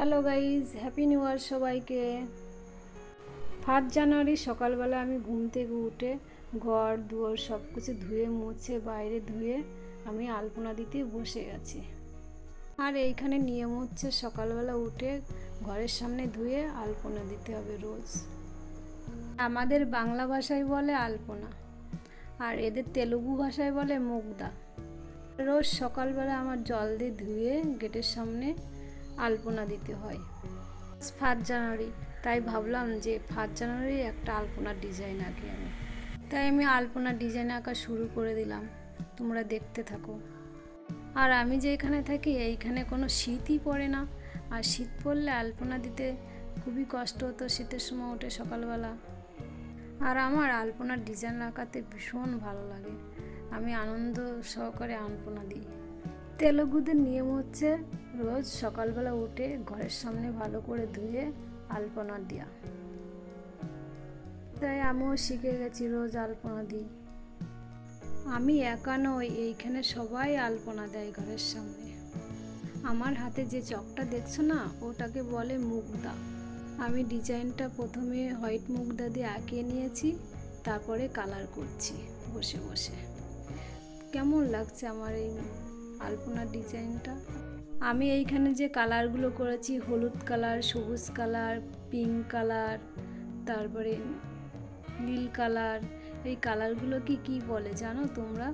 Hello guys, happy new year সবাইকে। 1 জানুয়ারি সকালবেলা আমি ঘুম থেকে উঠে ঘর দুয়ার সব কিছু ধুয়ে মুছে বাইরে ধুয়ে আমি আলপনা দিতে বসে গেছি। আর এইখানে নিয়ম হচ্ছে সকালবেলা উঠে ঘরের সামনে ধুয়ে আলপনা দিতে হবে রোজ। আমাদের বাংলা ভাষায় বলে আলপনা, আর এদের তেলুগু ভাষায় বলে মুগদা। রোজ সকালবেলা আমার জল দিয়ে ধুয়ে গেটের সামনে আলপনা দিতে হয়। 1 জানুয়ারি, তাই ভাবলাম যে 1 জানুয়ারি একটা আলপনার ডিজাইন আঁকি আমি। তাই আমি আলপনার ডিজাইন আঁকা শুরু করে দিলাম, তোমরা দেখতে থাকো। আর আমি যেখানে থাকি এইখানে কোনো শীতই পড়ে না, আর শীত পড়লে আলপনা দিতে খুবই কষ্ট হতো শীতের সময় উঠে সকালবেলা। আর আমার আলপনার ডিজাইন আঁকাতে ভীষণ ভালো লাগে, আমি আনন্দ সহকারে আলপনা দিই। তেলুগুদের নিয়ম হচ্ছে রোজ সকালবেলা উঠে ঘরের সামনে ভালো করে ধুয়ে আলপনা দেওয়া, তাই আমিও শিখে গেছি রোজ আলপনা দিই। আমি একা নই, এইখানে সবাই আলপনা দেয় ঘরের সামনে। আমার হাতে যে চকটা দেখছো না, ওটাকে বলে মুগদা। আমি ডিজাইনটা প্রথমে হোয়াইট মুগদা দিয়ে আঁকিয়ে নিয়েছি, তারপরে কালার করছি বসে বসে। কেমন লাগছে আমার এই আলপনার ডিজাইনটা? আমি এইখানে যে কালারগুলো করেছি, হলুদ কালার, সবুজ কালার, পিঙ্ক কালার, তারপরে নীল কালার, এই কালারগুলো কি বলে জানো তোমরা?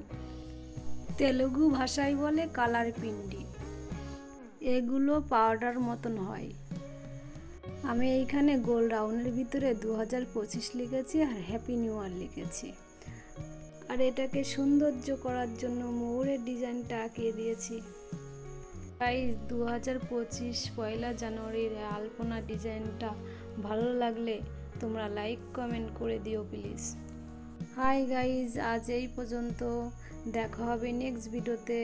তেলুগু ভাষায় বলে কালার পিন্ডি। এগুলো পাউডার মতন হয়। আমি এইখানে গোল রাউন্ডের ভিতরে 2025 লিখেছি আর হ্যাপি নিউ ইয়ার লিখেছি। আর এটাকে সৌন্দর্য করার জন্য ময়ূরের ডিজাইনটা আঁকিয়ে দিয়েছি। তাই 2025 পয়লা জানুয়ারির আলপনা ডিজাইনটা ভালো লাগলে তোমরা লাইক কমেন্ট করে দিও প্লিজ। হাই গাইজ, আজ এই পর্যন্ত, দেখা হবে নেক্সট ভিডিওতে।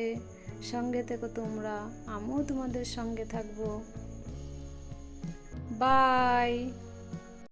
সঙ্গে থেকো তোমরা, আমিও তোমাদের সঙ্গে থাকবো। বাই।